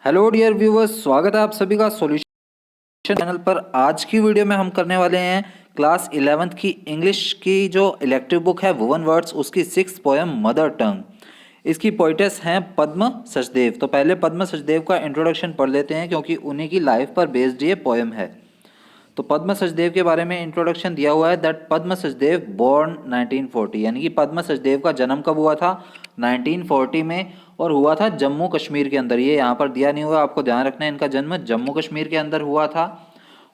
Hello dear viewers, स्वागत है आप सभी का सॉल्यूशन चैनल पर। आज की वीडियो में हम करने वाले हैं क्लास 11th की इंग्लिश की जो इलेक्टिव बुक है वुवन वर्ड्स, उसकी 6th पोएम मदर टंग। इसकी पोइटेस हैं पद्म सचदेव। तो पहले पद्म सचदेव का इंट्रोडक्शन पढ़ लेते हैं क्योंकि उन्हीं की लाइफ पर बेस्ड ये पोएम है। तो पद्म सचदेव के बारे में इंट्रोडक्शन दिया हुआ है दैट पद्म सचदेव बोर्न 1940, यानी कि पद्म सचदेव का जन्म कब हुआ था? 1940 में, और हुआ था जम्मू कश्मीर के अंदर। ये यहाँ पर दिया नहीं हुआ, आपको ध्यान रखना है, इनका जन्म जम्मू कश्मीर के अंदर हुआ था।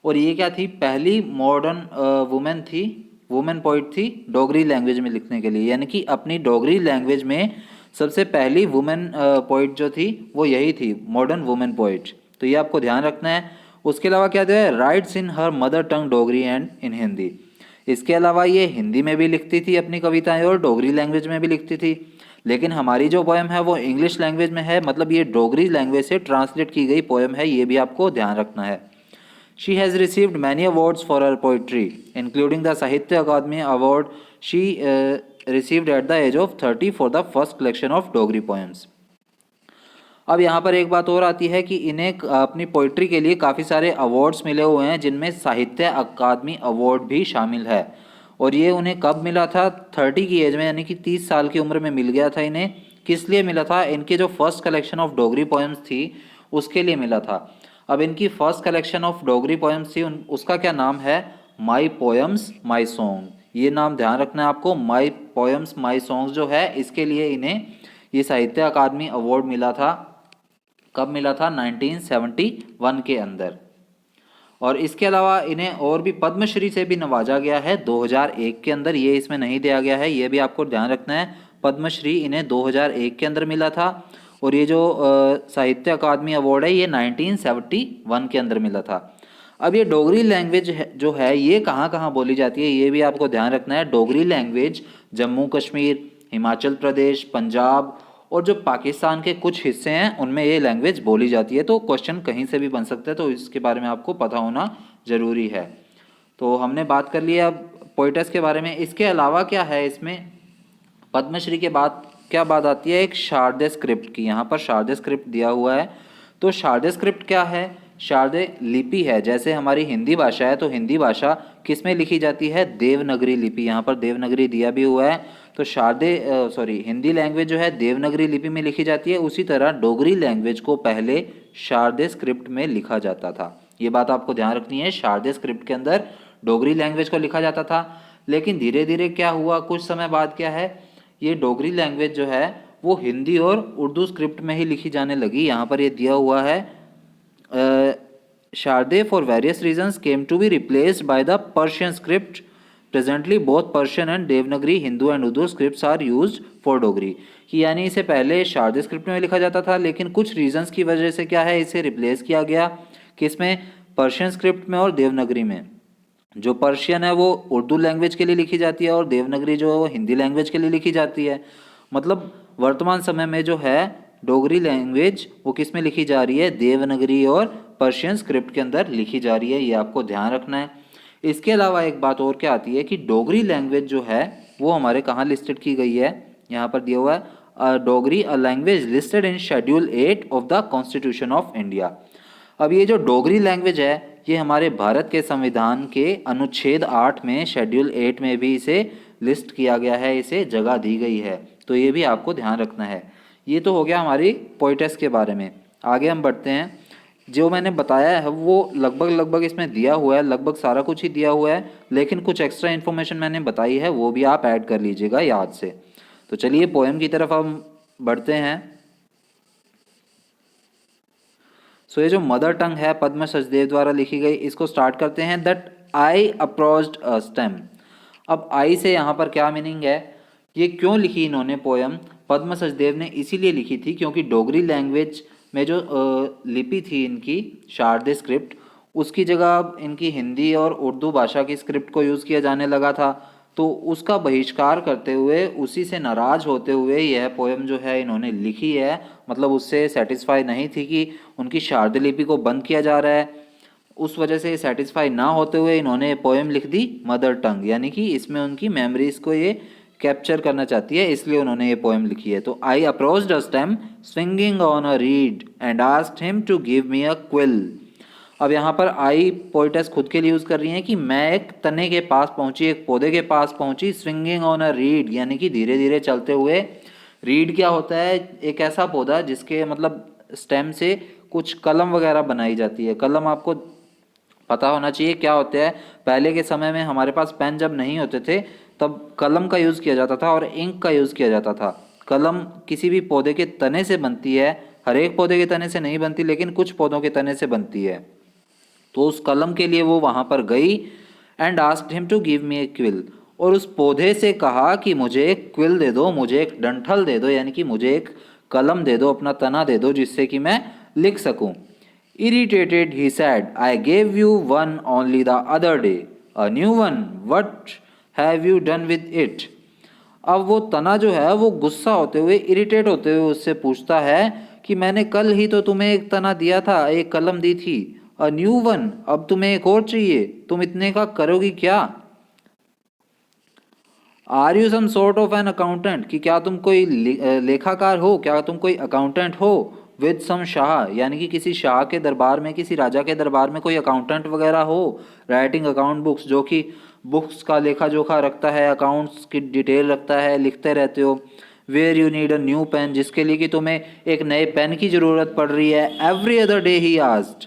और ये क्या थी? पहली मॉडर्न वुमेन थी, वुमेन पोइट थी डोगरी लैंग्वेज में लिखने के लिए, यानी कि अपनी डोगरी लैंग्वेज में सबसे पहली वुमेन पोइट जो थी वो यही थी, मॉडर्न वुमेन पोइट। तो ये आपको ध्यान रखना है। उसके अलावा क्या दिया है? Rights in her mother tongue Dogri and in Hindi. इसके अलावा ये हिंदी में भी लिखती थी अपनी कविताएं और डोगरी लैंग्वेज में भी लिखती थी, लेकिन हमारी जो पोएम है वो इंग्लिश लैंग्वेज में है, मतलब ये डोगरी लैंग्वेज से ट्रांसलेट की गई पोएम है, ये भी आपको ध्यान रखना है। She has received many awards for her poetry including the Sahitya Akademi award she received at the age of 30 for the first collection of Dogri poems. अब यहाँ पर एक बात और आती है कि इन्हें अपनी पोइट्री के लिए काफ़ी सारे अवार्ड्स मिले हुए हैं, जिनमें साहित्य अकादमी अवार्ड भी शामिल है। और ये उन्हें कब मिला था? 30 की एज में, यानी कि 30 साल की उम्र में मिल गया था इन्हें। किस लिए मिला था? इनके जो first collection of Dogri poems थी उसके लिए मिला था। अब इनकी first collection of Dogri poems थी, उसका क्या नाम है? माई पोएम्स माई सॉन्ग। ये नाम ध्यान रखना है आपको। माई पोएम्स माई सॉन्ग्स जो है, इसके लिए इन्हें ये साहित्य अकादमी अवार्ड मिला था। कब मिला था? 1971 के अंदर। और इसके अलावा इन्हें और भी पद्मश्री से भी नवाजा गया है 2001 के अंदर। ये इसमें नहीं दिया गया है, ये भी आपको ध्यान रखना है। पद्मश्री इन्हें 2001 के अंदर मिला था। और ये जो साहित्य अकादमी अवार्ड है ये 1971 के अंदर मिला था। अब ये डोगरी लैंग्वेज जो है ये कहाँ कहाँ बोली जाती है, ये भी आपको ध्यान रखना है। डोगरी लैंग्वेज जम्मू कश्मीर, हिमाचल प्रदेश, पंजाब और जो पाकिस्तान के कुछ हिस्से हैं उनमें ये लैंग्वेज बोली जाती है। तो क्वेश्चन कहीं से भी बन सकता है, तो इसके बारे में आपको पता होना ज़रूरी है। तो हमने बात कर ली अब पोइटस के बारे में। इसके अलावा क्या है इसमें? पद्मश्री के बाद क्या बात आती है? एक शारदे स्क्रिप्ट की। यहाँ पर शारदे स्क्रिप्ट दिया हुआ है। तो शारदे स्क्रिप्ट क्या है? शारदे लिपि है। जैसे हमारी हिंदी भाषा है तो हिंदी भाषा किस में लिखी जाती है? देवनागरी लिपि। यहाँ पर देवनागरी दिया भी हुआ है। तो हिंदी लैंग्वेज जो है देवनागरी लिपि में लिखी जाती है। उसी तरह डोगरी लैंग्वेज को पहले शारदे स्क्रिप्ट में लिखा जाता था। ये बात आपको ध्यान रखनी है। शारदे स्क्रिप्ट के अंदर डोगरी लैंग्वेज को लिखा जाता था, लेकिन धीरे धीरे क्या हुआ, कुछ समय बाद क्या है, ये डोगरी लैंग्वेज जो है वो हिंदी और उर्दू स्क्रिप्ट में ही लिखी जाने लगी। यहाँ पर ये दिया हुआ है Sharada for various reasons came to be replaced by the Persian script. Presently both Persian and Devanagari Hindu and Urdu scripts are used for Dogri. कि यानी इसे पहले शारदे स्क्रिप्ट में लिखा जाता था, लेकिन कुछ रीजंस की वजह से क्या है, इसे रिप्लेस किया गया किसमें? पर्शियन स्क्रिप्ट में और देवनागरी में। जो पर्शियन है वो उर्दू लैंग्वेज के लिए लिखी जाती है और देवनागरी जो है वो हिंदी लैंग्वेज के लिए लिखी जाती है। मतलब वर्तमान समय में जो है डोगरी लैंग्वेज वो किस में लिखी जा रही है? देवनागरी और पर्शियन स्क्रिप्ट के अंदर लिखी जा रही है। ये आपको ध्यान रखना है। इसके अलावा एक बात और क्या आती है कि डोगरी लैंग्वेज जो है वो हमारे कहाँ लिस्टेड की गई है? यहाँ पर दिया हुआ है Dogri a language listed in schedule 8 of the constitution of India. अब ये जो डोगरी लैंग्वेज है ये हमारे भारत के संविधान के अनुच्छेद 8 में, शेड्यूल 8 में भी इसे लिस्ट किया गया है, इसे जगह दी गई है। तो ये भी आपको ध्यान रखना है। ये तो हो गया हमारी पोइटेस के बारे में। आगे हम बढ़ते हैं। जो मैंने बताया है वो लगभग लगभग इसमें दिया हुआ है, लगभग सारा कुछ ही दिया हुआ है, लेकिन कुछ एक्स्ट्रा इन्फॉर्मेशन मैंने बताई है वो भी आप ऐड कर लीजिएगा याद से। तो चलिए पोएम की तरफ हम बढ़ते हैं। सो ये जो मदर टंग है पद्म सचदेव द्वारा लिखी गई, इसको स्टार्ट करते हैं। That I approached a stem. अब आई से यहाँ पर क्या मीनिंग है? ये क्यों लिखी इन्होंने पोएम? पद्म सचदेव ने इसीलिए लिखी थी क्योंकि डोगरी लैंग्वेज में जो लिपि थी इनकी, शारदे स्क्रिप्ट, उसकी जगह अब इनकी हिंदी और उर्दू भाषा की स्क्रिप्ट को यूज़ किया जाने लगा था। तो उसका बहिष्कार करते हुए, उसी से नाराज़ होते हुए यह पोएम जो है इन्होंने लिखी है। मतलब उससे सेटिस्फाई नहीं थी कि उनकी शारदे लिपि को बंद किया जा रहा है, उस वजह से सेटिस्फाई ना होते हुए इन्होंने पोएम लिख दी मदर टंग, यानी कि इसमें उनकी मेमोरीज को ये कैप्चर करना चाहती है, इसलिए उन्होंने ये पोएम लिखी है। तो I approached a stem swinging on a reed and asked him to give me a quill. अब यहाँ पर आई पोइटेस खुद के लिए यूज़ कर रही हैं कि मैं एक तने के पास पहुंची, एक पौधे के पास पहुंची, स्विंगिंग ऑन अ रीड यानी कि धीरे धीरे चलते हुए। रीड क्या होता है? एक ऐसा पौधा जिसके मतलब स्टेम से कुछ कलम वगैरह बनाई जाती है। कलम आपको पता होना चाहिए क्या होते हैं। पहले के समय में हमारे पास पेन जब नहीं होते थे तब कलम का यूज़ किया जाता था और इंक का यूज़ किया जाता था। कलम किसी भी पौधे के तने से बनती है, हर एक पौधे के तने से नहीं बनती लेकिन कुछ पौधों के तने से बनती है। तो उस कलम के लिए वो वहाँ पर गई and asked him to give me a quill, और उस पौधे से कहा कि मुझे एक क्विल दे दो, मुझे एक डंठल दे दो, यानी कि मुझे एक कलम दे दो, अपना तना दे दो जिससे कि मैं लिख सकूं। Irritated, he said, I gave you one only the other day. A new one. What have you done with it? अब वो तना जो है वो गुस्सा होते हुए, इरिटेट होते हुए उससे पूछता है कि मैंने कल ही तो तुम्हें एक तना दिया था, एक कलम दी थी। अ न्यू वन, अब तुम्हें एक और चाहिए, तुम इतने का करोगी क्या? Are you some sort of an accountant, कि क्या तुम कोई लेखाकार हो, क्या तुम कोई अकाउंटेंट हो? विद सम शाह, यानी कि किसी शाह के दरबार में, किसी राजा के दरबार में कोई अकाउंटेंट वगैरह हो। राइटिंग अकाउंट बुक्स, जो कि बुक्स का लेखा जोखा रखता है, अकाउंट्स की डिटेल रखता है, लिखते रहते हो। Where you need a new pen, जिसके लिए कि तुम्हें एक नए पेन की ज़रूरत पड़ रही है। Every other day he asked,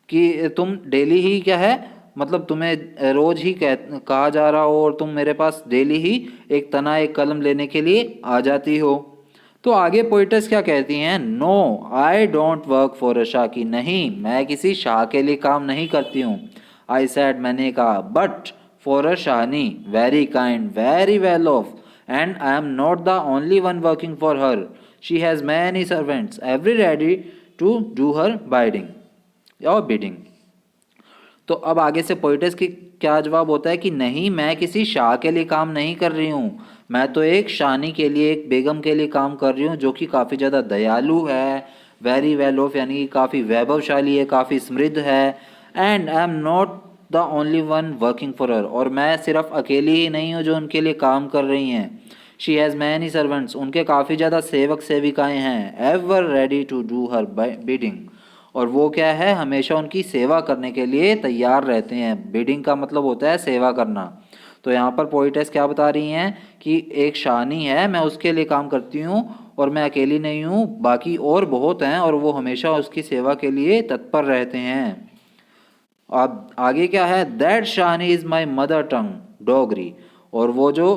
कि तुम डेली ही क्या है, मतलब तुम्हें रोज ही कहा जा रहा हो और तुम मेरे पास डेली ही एक तना एक कलम लेने के लिए आ जाती हो। तो आगे पोइटस क्या कहती हैं? No I don't work for a Shah, की नहीं मैं किसी शाह के लिए काम नहीं करती हूँ। आई सैड, मैंने कहा, but for a Shahni, very kind, very well off, and I am not the only one working for her. She has many servants every ready to do her biding और बिडिंग। तो अब आगे से पोइटस की क्या जवाब होता है कि नहीं मैं किसी शाह के लिए काम नहीं कर रही हूँ, मैं तो एक शानी के लिए, एक बेगम के लिए काम कर रही हूँ जो कि काफ़ी ज़्यादा दयालु है, वेरी वेल ऑफ यानी कि काफ़ी वैभवशाली है, काफ़ी समृद्ध है। And I am not the only one working for हर, और मैं सिर्फ अकेली ही नहीं हूँ जो उनके लिए काम कर रही हैं। शी हैज़ मैनी सर्वेंट्स, उनके काफ़ी ज़्यादा सेवक सेविकाएँ हैं। Ever ready to do her bidding, और वो क्या है, हमेशा उनकी सेवा करने के लिए तैयार रहते हैं। बिडिंग का मतलब होता है सेवा करना। तो यहाँ पर पोइटेस क्या बता रही हैं कि एक शानी है, मैं उसके लिए काम करती हूँ और मैं अकेली नहीं हूँ, बाकी और बहुत हैं और वो हमेशा उसकी सेवा के लिए तत्पर रहते हैं। अब आगे क्या है? That Shani is my mother tongue Dogri, और वो जो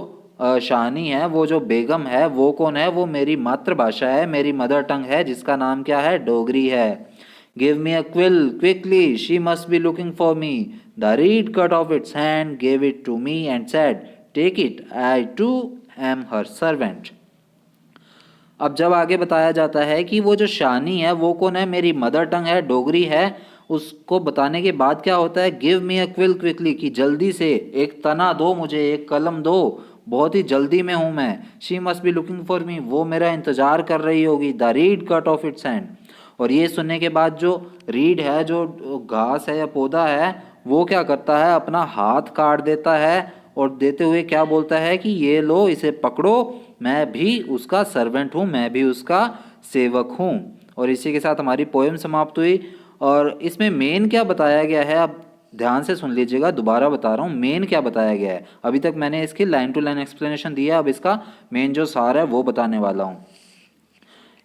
शानी है, वो जो बेगम है, वो कौन है? वो मेरी मातृभाषा है, मेरी मदर टंग है, जिसका नाम क्या है? डोगरी है। Give me a quill quickly, she must be looking for me. The reed cut off its hand, gave it to me and said, take it, I too am her servant. अब जब आगे बताया जाता है कि वो जो शानी है वो कौन है, मेरी मदर टंग है, डोगरी है, उसको बताने के बाद क्या होता है? Give me a quill quickly, कि जल्दी से एक तना दो मुझे, एक कलम दो, बहुत ही जल्दी में हूँ मैं। She must be looking for मी, वो मेरा इंतजार कर रही होगी। The reed cut off its hand, और ये सुनने के बाद जो रीड है, जो घास है या पौधा है, वो क्या करता है? अपना हाथ काट देता है और देते हुए क्या बोलता है कि ये लो, इसे पकड़ो, मैं भी उसका सर्वेंट हूँ, मैं भी उसका सेवक हूँ। और इसी के साथ हमारी पोएम समाप्त हुई। और इसमें मेन क्या बताया गया है, अब ध्यान से सुन लीजिएगा, दोबारा बता रहा हूँ मेन क्या बताया गया है। अभी तक मैंने इसकी लाइन टू लाइन एक्सप्लेनेशन दिया, अब इसका मेन जो सार है वो बताने वाला हूँ।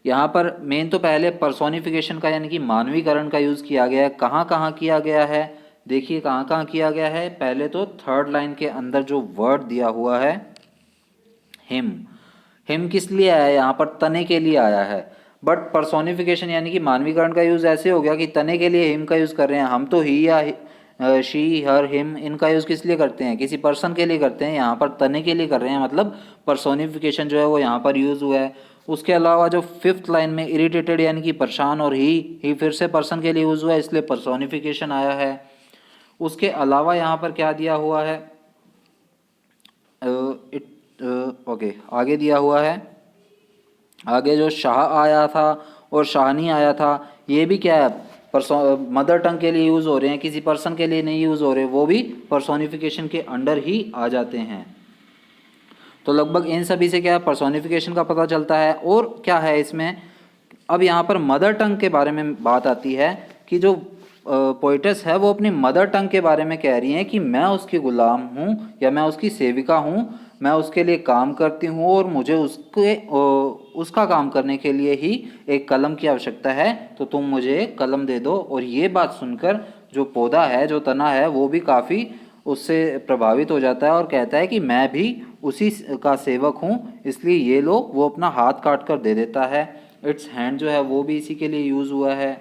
यहाँ पर मेन तो पहले पर्सोनिफिकेशन का यानी कि मानवीकरण का यूज़ किया गया है। कहाँ कहाँ किया गया है? देखिए कहाँ कहाँ किया गया है। पहले तो थर्ड लाइन के अंदर जो वर्ड दिया हुआ है हिम, हिम किस लिए आया है? यहाँ पर तने के लिए आया है। बट पर्सोनिफिकेशन यानी कि मानवीकरण का यूज़ ऐसे हो गया कि तने के लिए हिम का यूज़ कर रहे हैं हम, तो ही या शी हर हिम, इनका यूज़ किस लिए करते हैं? किसी पर्सन के लिए करते हैं। यहाँ पर तने के लिए कर रहे हैं, मतलब पर्सोनिफिकेशन जो है वो यहाँ पर यूज़ हुआ है। उसके अलावा जो फिफ्थ लाइन में इरिटेटेड यानी कि परेशान, और ही फिर से पर्सन के लिए यूज़ हुआ है, इसलिए पर्सोनिफिकेशन आया है। उसके अलावा यहाँ पर क्या दिया हुआ है? ओके, आगे दिया हुआ है, आगे जो शाह आया था और शाहनी आया था, ये भी क्या है? मदर टंग के लिए यूज़ हो रहे हैं, किसी पर्सन के लिए नहीं यूज़ हो रहे, वो भी पर्सोनिफिकेशन के अंडर ही आ जाते हैं। तो लगभग इन सभी से क्या है, पर्सोनिफिकेशन का पता चलता है। और क्या है इसमें, अब यहाँ पर मदर टंग के बारे में बात आती है कि जो पोइटस है वो अपनी मदर टंग के बारे में कह रही हैं कि मैं उसकी गुलाम हूँ या मैं उसकी सेविका हूँ, मैं उसके लिए काम करती हूँ और मुझे उसका काम करने के लिए ही एक कलम की आवश्यकता है, तो तुम मुझे कलम दे दो। और ये बात सुनकर जो पौधा है, जो तना है, वो भी काफ़ी उससे प्रभावित हो जाता है और कहता है कि मैं भी उसी का सेवक हूँ, इसलिए ये लो। वो अपना हाथ काट कर दे देता है। इट्स हैंड जो है वो भी इसी के लिए यूज़ हुआ है।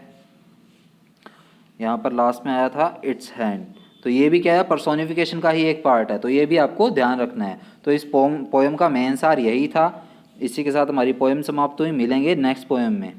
यहाँ पर लास्ट में आया था इट्स हैंड, तो ये भी क्या है, पर्सोनिफिकेशन का ही एक पार्ट है, तो ये भी आपको ध्यान रखना है। तो इस पोएम का मेन सार यही था। इसी के साथ हमारी पोएम समाप्त हुई। मिलेंगे नेक्स्ट पोएम में।